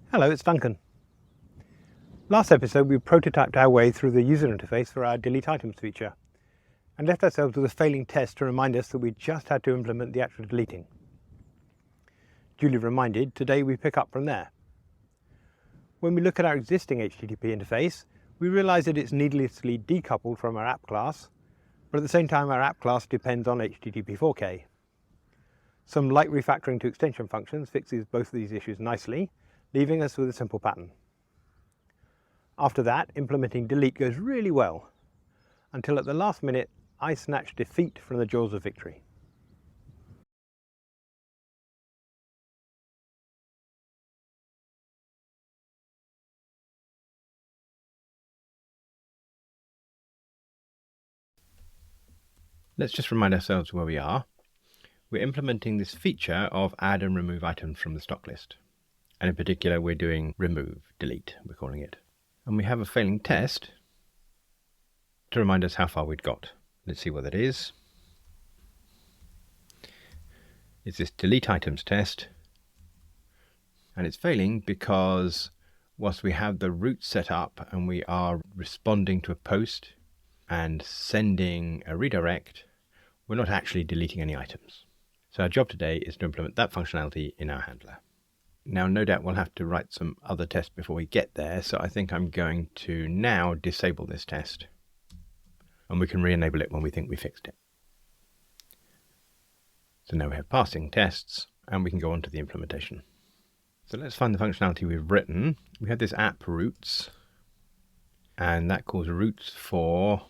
Hello, it's Duncan. Last episode we prototyped our way through the user interface for our delete items feature and left ourselves with a failing test to remind us that we just had to implement the actual deleting. Duly reminded, today we pick up from there. When we look at our existing HTTP interface, we realise that it's needlessly decoupled from our app class, but at the same time our app class depends on HTTP 4K. Some light refactoring to extension functions fixes both of these issues nicely, leaving us with a simple pattern. After that, implementing delete goes really well, until at the last minute I snatch defeat from the jaws of victory. Let's just remind ourselves where we are. We're implementing this feature of add and remove items from the stock list. And in particular, we're doing remove, delete, we're calling it. And we have a failing test to remind us how far we'd got. Let's see what that is. It's this delete items test. And it's failing because whilst we have the route set up and we are responding to a post and sending a redirect, we're not actually deleting any items. So our job today is to implement that functionality in our handler. Now, no doubt we'll have to write some other tests before we get there, so I think I'm going to now disable this test, and we can re-enable it when we think we fixed it. So now we have passing tests, and we can go on to the implementation. So let's find the functionality we've written. We have this app routes, and that calls routes for,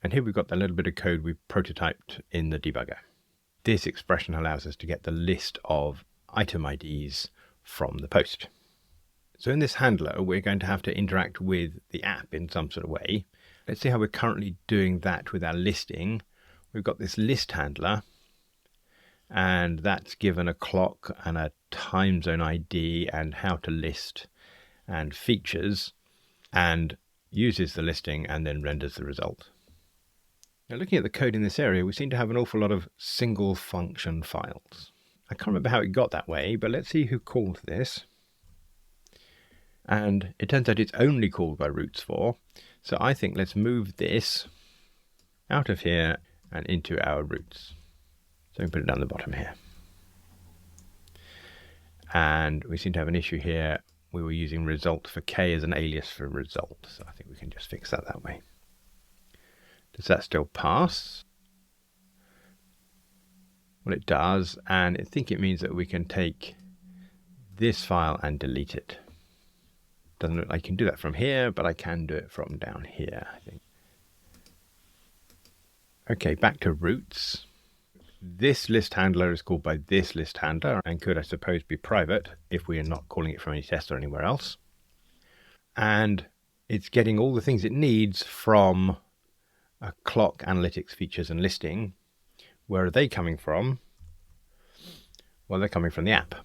and here we've got the little bit of code we've prototyped in the debugger. This expression allows us to get the list of item IDs from the post. So in this handler, we're going to have to interact with the app in some sort of way. Let's see how we're currently doing that with our listing. We've got this list handler, and that's given a clock and a time zone ID and how to list and features, and uses the listing and then renders the result. Now, looking at the code in this area, we seem to have an awful lot of single function files. I can't remember how it got that way, but let's see who called this. And it turns out it's only called by routes for. So I think let's move this out of here and into our routes. So we put it down the bottom here. And we seem to have an issue here. We were using result for K as an alias for result. So I think we can just fix that way. Does that still pass? Well, it does, and I think it means that we can take this file and delete it. Doesn't look like I can do that from here, but I can do it from down here, I think. Okay, back to routes. This list handler is called by this list handler and could, I suppose, be private if we are not calling it from any test or anywhere else. And it's getting all the things it needs from a clock, analytics, features, and listing. Where are they coming from? Well, they're coming from the app.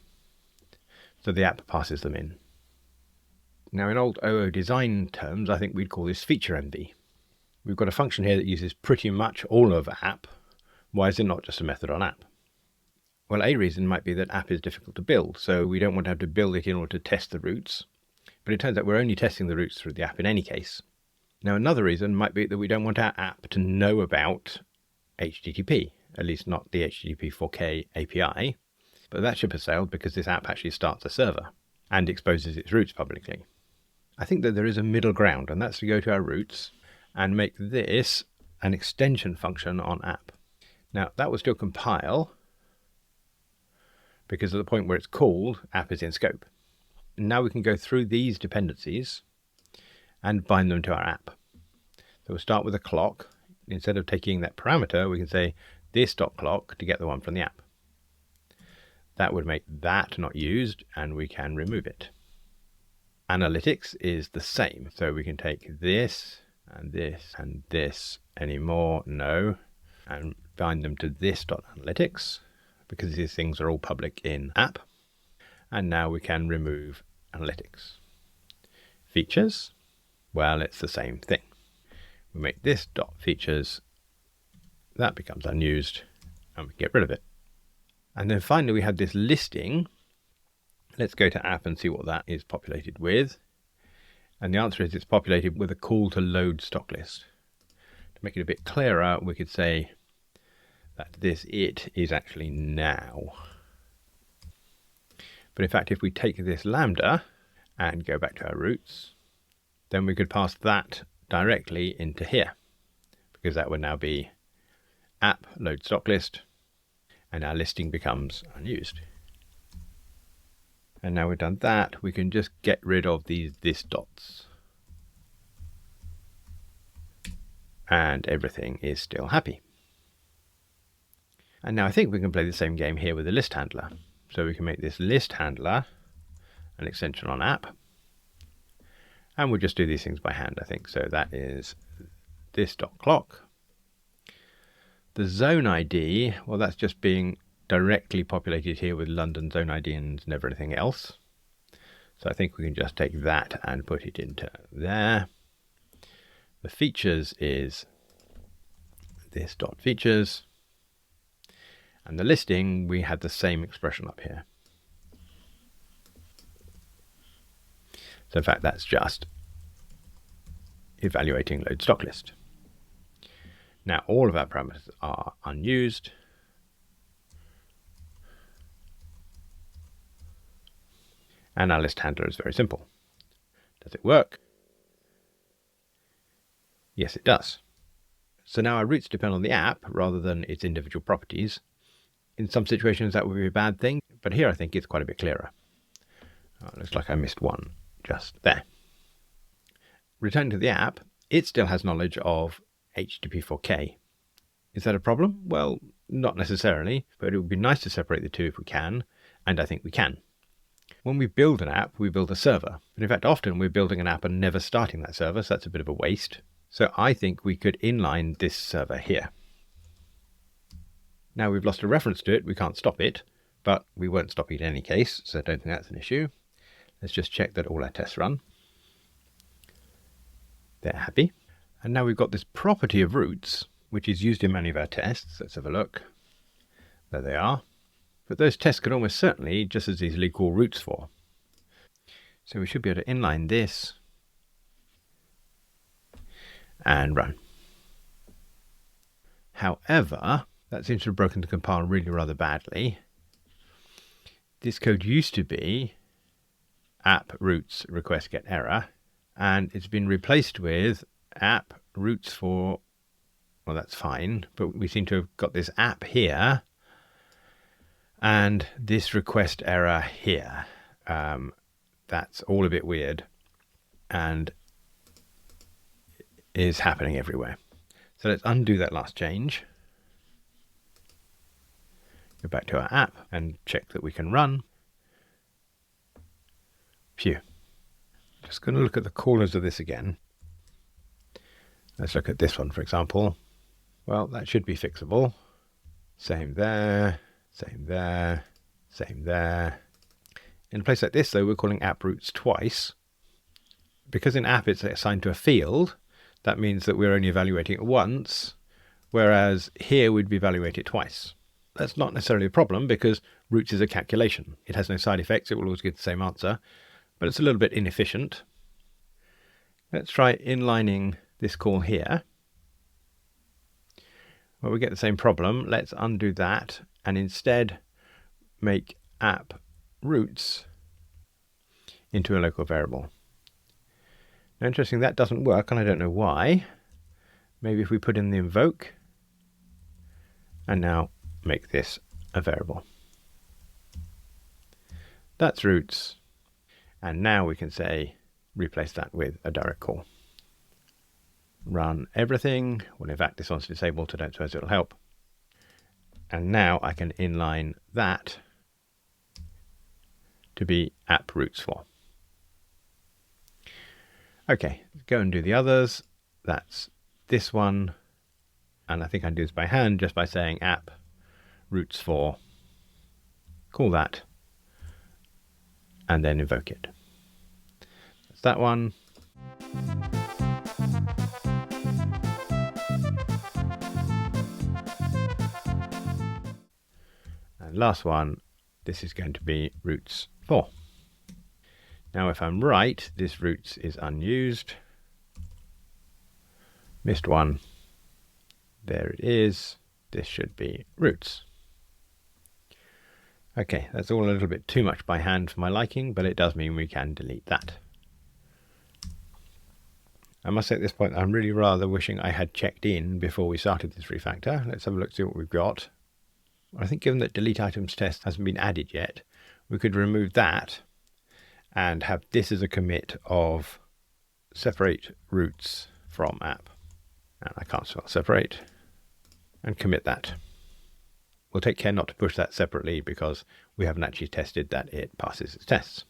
So the app passes them in. Now, in old OO design terms, I think we'd call this feature envy. We've got a function here that uses pretty much all of app. Why is it not just a method on app? Well, a reason might be that app is difficult to build, so we don't want to have to build it in order to test the routes. But it turns out we're only testing the routes through the app in any case. Now, another reason might be that we don't want our app to know about HTTP, at least not the HTTP 4K API, but that ship has sailed because this app actually starts a server and exposes its routes publicly. I think that there is a middle ground, and that's to go to our routes and make this an extension function on app. Now, that will still compile because at the point where it's called, app is in scope. Now we can go through these dependencies and bind them to our app. So we'll start with a clock. Instead of taking that parameter, we can say this.clock to get the one from the app. That would make that not used, and we can remove it. Analytics is the same. So we can take this and this and this anymore, no, and bind them to this.analytics because these things are all public in app. And now we can remove analytics. Features, well, it's the same thing. We make this dot features, that becomes unused, and we get rid of it. And then finally we have this listing, Let's go to app and see what that is populated with. And the answer is it's populated with a call to load stocklist. To make it a bit clearer, we could say that this it is actually now. But in fact, if we take this lambda and go back to our roots, then we could pass that directly into here, because that would now be app load stocklist, and our listing becomes unused. And now we've done that, we can just get rid of these this dots. And everything is still happy. And now I think we can play the same game here with the list handler. So we can make this list handler an extension on app. And we'll just do these things by hand, I think. So that is this dot clock. The zone ID, well, that's just being directly populated here with London zone ID and everything else. So I think we can just take that and put it into there. The features is this dot features. And the listing, we had the same expression up here. So in fact, that's just evaluating load stock list. Now all of our parameters are unused. And our list handler is very simple. Does it work? Yes, it does. So now our roots depend on the app rather than its individual properties. In some situations that would be a bad thing, but here I think it's quite a bit clearer. Looks like I missed one just there. Returning to the app, it still has knowledge of HTTP4K. Is that a problem? Well, not necessarily, but it would be nice to separate the two if we can, and I think we can. When we build an app, we build a server. But in fact, often we're building an app and never starting that server, so that's a bit of a waste. So I think we could inline this server here. Now we've lost a reference to it, we can't stop it, but we won't stop it in any case, so I don't think that's an issue. Let's just check that all our tests run. They're happy. And now we've got this property of roots, which is used in many of our tests. Let's have a look. There they are. But those tests could almost certainly just as easily call roots for. So we should be able to inline this and run. However, that seems to have broken the compile really rather badly. This code used to be app roots request get error, and it's been replaced with app roots for, well, that's fine, but we seem to have got this app here and this request error here. That's all a bit weird and is happening everywhere. So let's undo that last change. Go back to our app and check that we can run. Phew. Just going to look at the corners of this again. Let's look at this one, for example. Well, that should be fixable. Same there, same there, same there. In a place like this, though, we're calling app roots twice. Because in app it's assigned to a field, that means that we're only evaluating it once, whereas here we'd evaluate it twice. That's not necessarily a problem because roots is a calculation. It has no side effects, it will always give the same answer, but it's a little bit inefficient. Let's try inlining this call here. Well, we get the same problem. Let's undo that and instead make app roots into a local variable. Now, interesting, that doesn't work, and I don't know why. Maybe if we put in the invoke and now make this a variable. That's roots. And now we can say replace that with a direct call. Run everything. Well, in fact, this one's disabled, so I don't suppose it'll help. And now I can inline that to be app roots for. Okay, go and do the others. That's this one. And I think I can do this by hand just by saying app roots for. Call that. And then invoke it. That's that one. And last one, this is going to be roots for. Now if I'm right, this roots is unused. Missed one. There it is. This should be roots. Okay, that's all a little bit too much by hand for my liking, but it does mean we can delete that. I must say at this point, I'm really rather wishing I had checked in before we started this refactor. Let's have a look, see what we've got. I think given that delete items test hasn't been added yet, we could remove that and have this as a commit of separate roots from app. And I can't spell separate, and commit that. We'll take care not to push that separately because we haven't actually tested that it passes its tests.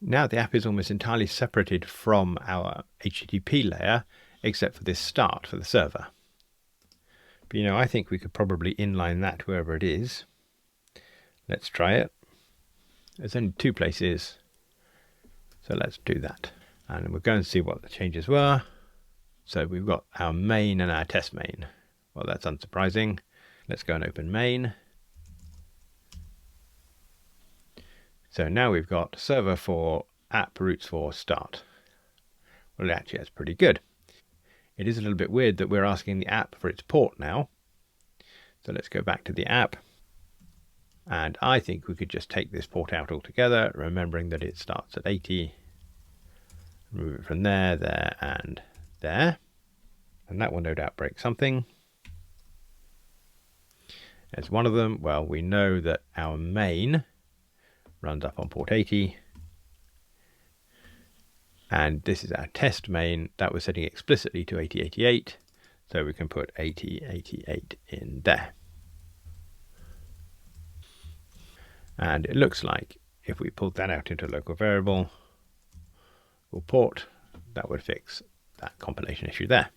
Now the app is almost entirely separated from our HTTP layer, except for this start for the server. But I think we could probably inline that wherever it is. Let's try it. There's only two places, so let's do that. And we'll go and see what the changes were. So we've got our main and our test main. Well, that's unsurprising. Let's go and open main. So now we've got server for app roots for start. Well, actually, that's pretty good. It is a little bit weird that we're asking the app for its port now. So let's go back to the app. And I think we could just take this port out altogether, remembering that it starts at 80. Remove it from there, there, and there. And that will no doubt break something. As one of them, well, we know that our main runs up on port 80. And this is our test main that we're setting explicitly to 8088. So we can put 8088 in there. And it looks like if we pulled that out into a local variable, we'll port, that would fix that compilation issue there.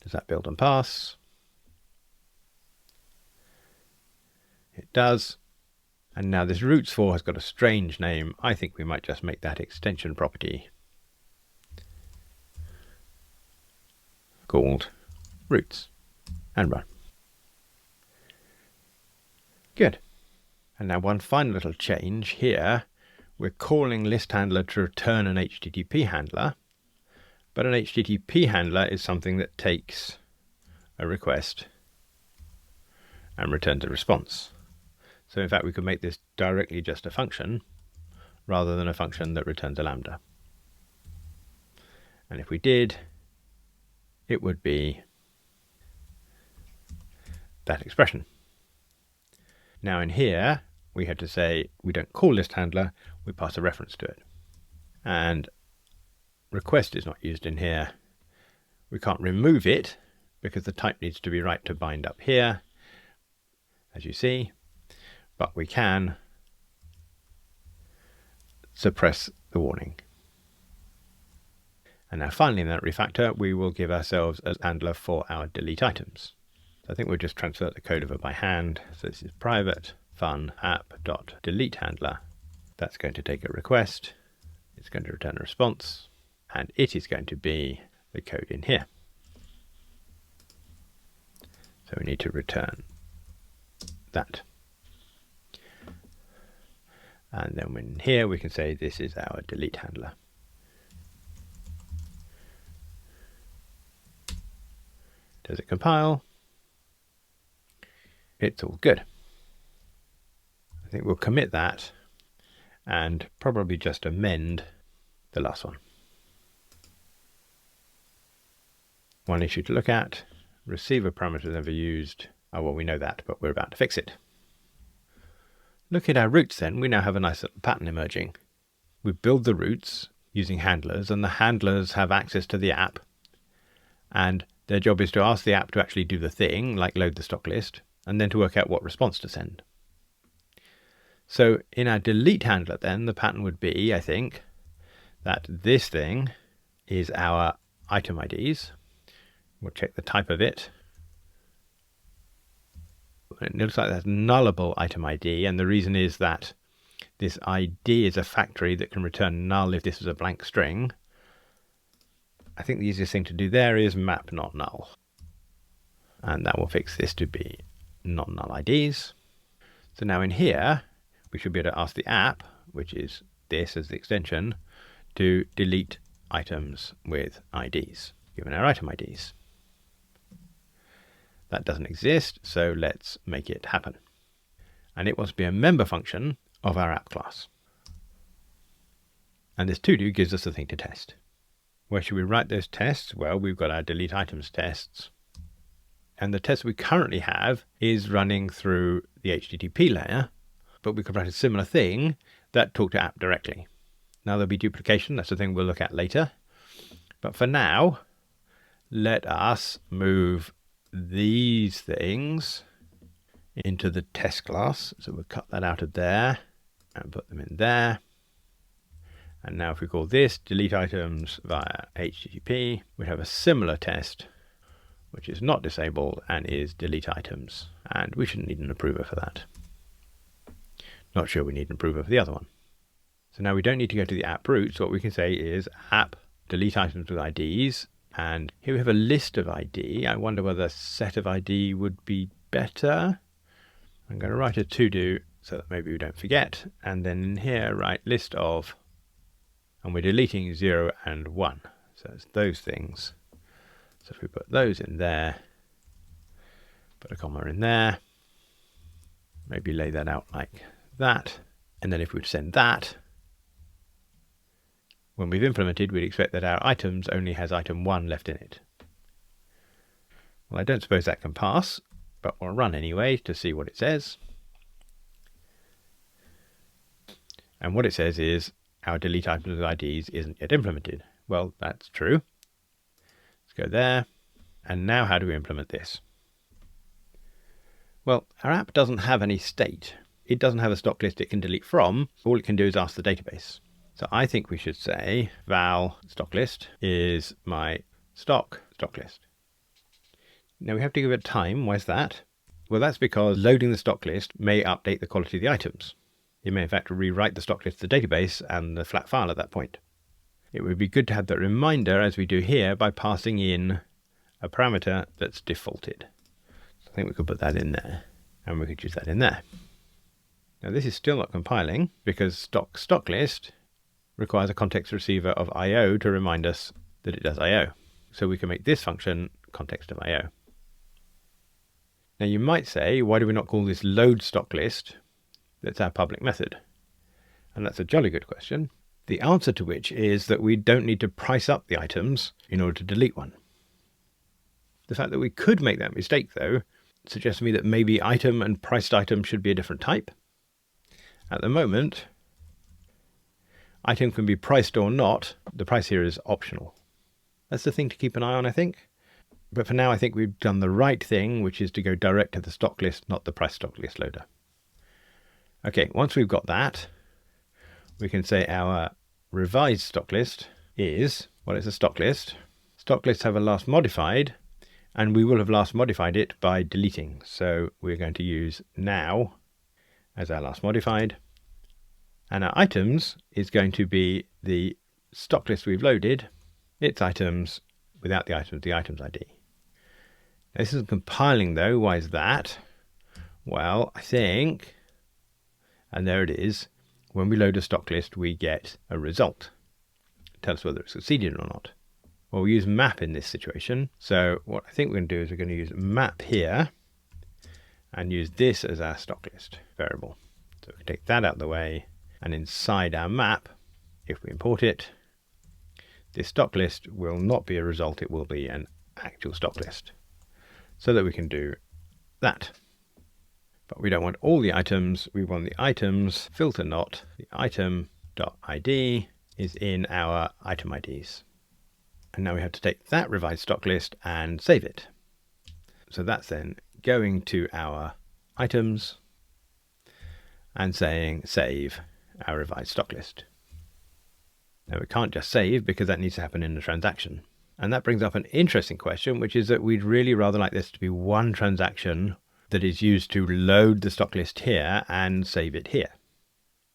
Does that build and pass? It does. And now this roots for has got a strange name. I think we might just make that extension property called roots and run. Good. And now one final little change here. We're calling list handler to return an HTTP handler, but an HTTP handler is something that takes a request and returns a response. So in fact, we could make this directly just a function rather than a function that returns a lambda. And if we did, it would be that expression. Now in here, we had to say we don't call list handler, we pass a reference to it. And request is not used in here. We can't remove it because the type needs to be right to bind up here, as you see. But we can suppress the warning. And now finally in that refactor, we will give ourselves a handler for our delete items. So I think we'll just transfer the code over by hand. So this is private fun app.delete handler. That's going to take a request. It's going to return a response. And it is going to be the code in here. So we need to return that. And then when here we can say this is our delete handler. Does it compile? It's all good. I think we'll commit that and probably just amend the last one. One issue to look at, receiver parameter never used. Oh, well, we know that, but we're about to fix it. Look at our roots then, we now have a nice little pattern emerging. We build the roots using handlers, and the handlers have access to the app, and their job is to ask the app to actually do the thing, like load the stock list, and then to work out what response to send. So in our delete handler then, the pattern would be, I think, that this thing is our item IDs. We'll check the type of it. It looks like that's nullable item ID, and the reason is that this ID is a factory that can return null if this was a blank string. I think the easiest thing to do there is map not null. And that will fix this to be non-null IDs. So now in here, we should be able to ask the app, which is this as the extension, to delete items with IDs, given our item IDs. That doesn't exist, so let's make it happen. And it wants to be a member function of our app class. And this TODO gives us a thing to test. Where should we write those tests? Well, we've got our delete items tests. And the test we currently have is running through the HTTP layer, but we could write a similar thing that talk to app directly. Now there'll be duplication, that's the thing we'll look at later. But for now, let us move these things into the test class. So we'll cut that out of there and put them in there. And now if we call this delete items via HTTP, we have a similar test, which is not disabled and is delete items. And we shouldn't need an approver for that. Not sure we need an approver for the other one. So now we don't need to go to the app root. So what we can say is app delete items with IDs. And here we have a list of ID. I wonder whether a set of ID would be better. I'm going to write a to-do so that maybe we don't forget. And then in here, write list of, and we're deleting 0 and 1. So it's those things. So if we put those in there, put a comma in there, maybe lay that out like that. And then if we send that, when we've implemented, we'd expect that our items only has item 1 left in it. Well, I don't suppose that can pass, but we'll run anyway to see what it says. And what it says is our delete items with IDs isn't yet implemented. Well, that's true. Let's go there. And now how do we implement this? Well, our app doesn't have any state. It doesn't have a stock list it can delete from. All it can do is ask the database. So I think we should say val stocklist is my stocklist. Now we have to give it time. Why is that? Well, that's because loading the stock list may update the quality of the items. It may in fact rewrite the stock list to the database and the flat file at that point. It would be good to have that reminder as we do here by passing in a parameter that's defaulted. So I think we could put that in there and we could use that in there. Now this is still not compiling because stocklist requires a context receiver of IO to remind us that it does IO. So we can make this function context of IO. Now you might say, why do we not call this load stock list? That's our public method. And that's a jolly good question. The answer to which is that we don't need to price up the items in order to delete one. The fact that we could make that mistake, though, suggests to me that maybe item and priced item should be a different type. At the moment, item can be priced or not. The price here is optional. That's the thing to keep an eye on, I think. But for now, I think we've done the right thing, which is to go direct to the stock list, not the price stock list loader. Okay, once we've got that, we can say our revised stock list is, well, it's a stock list. Stock lists have a last modified, and we will have last modified it by deleting. So we're going to use now as our last modified. And our items is going to be the stock list we've loaded, its items without the items ID. Now, this isn't compiling though. Why is that? Well, I think, and there it is, when we load a stock list, we get a result. Tell us whether it's succeeded or not. Well, we use map in this situation. So what I think we're going to do is we're going to use map here and use this as our stock list variable. So we can take that out of the way. And inside our map, if we import it, this stock list will not be a result, it will be an actual stock list. So that we can do that. But we don't want all the items, we want the items filter not. The item.id is in our item IDs. And now we have to take that revised stock list and save it. So that's then going to our items and saying save our revised stock list. Now we can't just save because that needs to happen in a transaction. And that brings up an interesting question, which is that we'd really rather like this to be one transaction that is used to load the stock list here and save it here.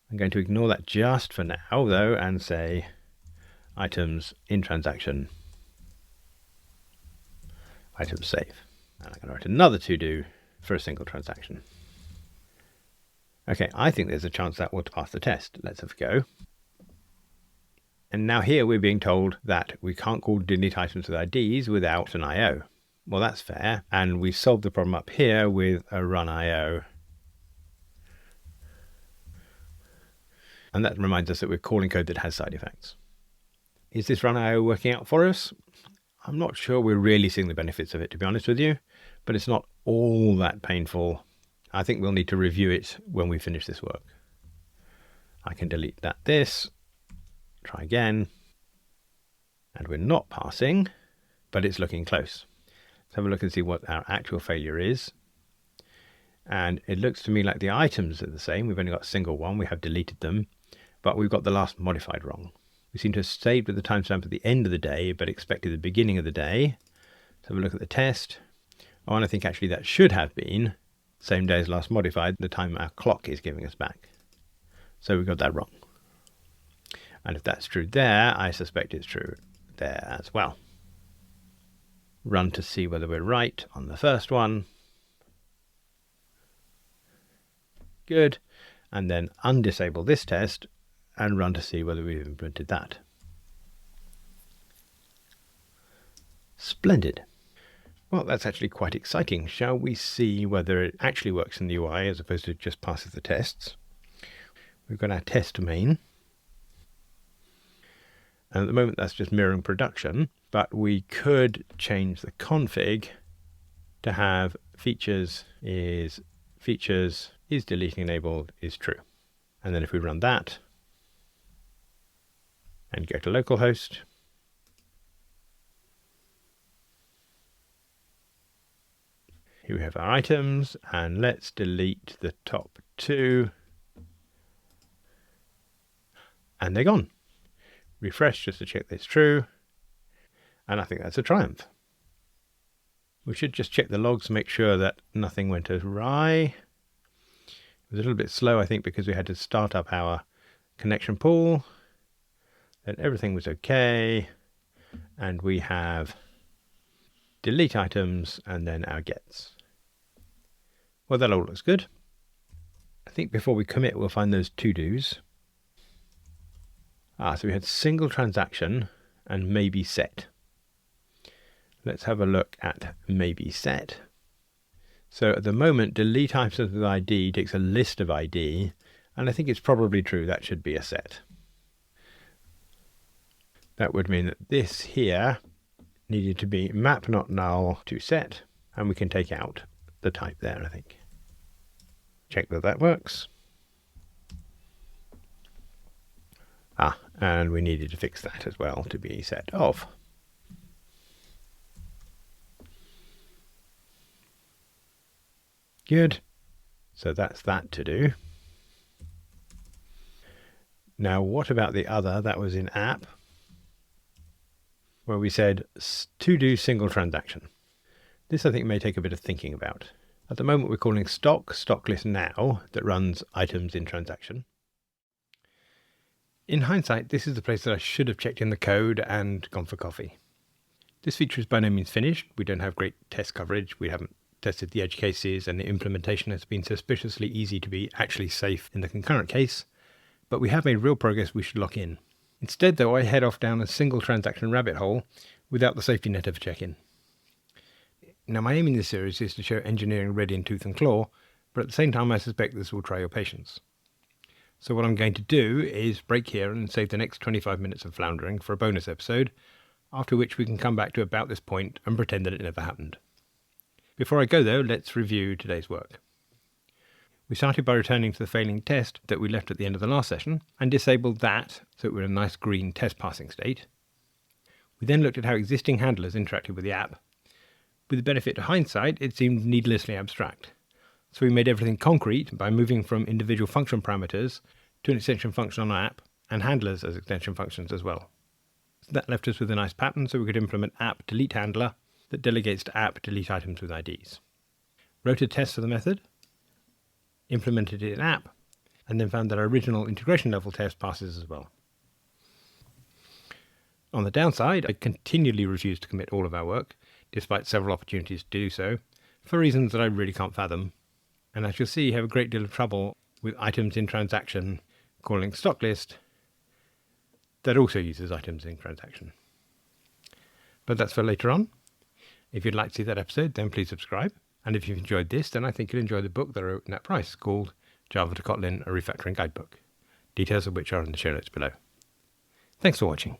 I'm going to ignore that just for now though and say items in transaction, items save. And I'm going to write another to-do for a single transaction. Okay, I think there's a chance that will pass the test. Let's have a go. And now here we're being told that we can't call delete items with IDs without an IO. Well, that's fair. And we solved the problem up here with a run IO. And that reminds us that we're calling code that has side effects. Is this run IO working out for us? I'm not sure we're really seeing the benefits of it, to be honest with you, but it's not all that painful. I think we'll need to review it when we finish this work. I can delete this, try again, and we're not passing, but it's looking close. Let's have a look and see what our actual failure is. And it looks to me like the items are the same. We've only got a single one. We have deleted them, but we've got the last modified wrong. We seem to have saved with the timestamp at the end of the day, but expected the beginning of the day. Let's have a look at the test. Oh, and I think actually that should have been same day as last modified, the time our clock is giving us back. So we got that wrong. And if that's true there, I suspect it's true there as well. Run to see whether we're right on the first one. Good. And then undisable this test and run to see whether we've implemented that. Splendid. Well, that's actually quite exciting. Shall we see whether it actually works in the UI as opposed to just passes the tests? We've got our test main. And at the moment that's just mirroring production, but we could change the config to have features is deleting enabled is true. And then if we run that and go to localhost, here we have our items, and let's delete the top two. And they're gone. Refresh just to check that's true. And I think that's a triumph. We should just check the logs, make sure that nothing went awry. It was a little bit slow, I think, because we had to start up our connection pool. Then everything was okay. And we have delete items and then our gets. Well, that all looks good. I think before we commit, we'll find those to-dos. So we had single transaction and maybe set. Let's have a look at maybe set. So at the moment, delete items with ID takes a list of ID, and I think it's probably true that should be a set. That would mean that this here needed to be map not null to set, and we can take out the type there, I think. Check that that works. And we needed to fix that as well to be set of. Good. So that's that to do. Now, what about the other that was in app, where we said to do single transaction? This I think may take a bit of thinking about. At the moment, we're calling stocklist now that runs items in transaction. In hindsight, this is the place that I should have checked in the code and gone for coffee. This feature is by no means finished. We don't have great test coverage. We haven't tested the edge cases, and the implementation has been suspiciously easy to be actually safe in the concurrent case. But we have made real progress we should lock in. Instead, though, I head off down a single transaction rabbit hole without the safety net of a check-in. Now, my aim in this series is to show engineering ready in tooth and claw, but at the same time I suspect this will try your patience. So what I'm going to do is break here and save the next 25 minutes of floundering for a bonus episode, after which we can come back to about this point and pretend that it never happened. Before I go though, let's review today's work. We started by returning to the failing test that we left at the end of the last session and disabled that so that we're in a nice green test passing state. We then looked at how existing handlers interacted with the app. With the benefit of hindsight, it seemed needlessly abstract. So we made everything concrete by moving from individual function parameters to an extension function on our app and handlers as extension functions as well. So that left us with a nice pattern so we could implement app delete handler that delegates to app delete items with IDs. Wrote a test for the method, implemented it in app, and then found that our original integration level test passes as well. On the downside, I continually refuse to commit all of our work, despite several opportunities to do so, for reasons that I really can't fathom. And as you'll see, have a great deal of trouble with items in transaction calling stocklist that also uses items in transaction. But that's for later on. If you'd like to see that episode, then please subscribe. And if you've enjoyed this, then I think you'll enjoy the book that I wrote in that price called Java to Kotlin, a Refactoring Guidebook, details of which are in the show notes below. Thanks for watching.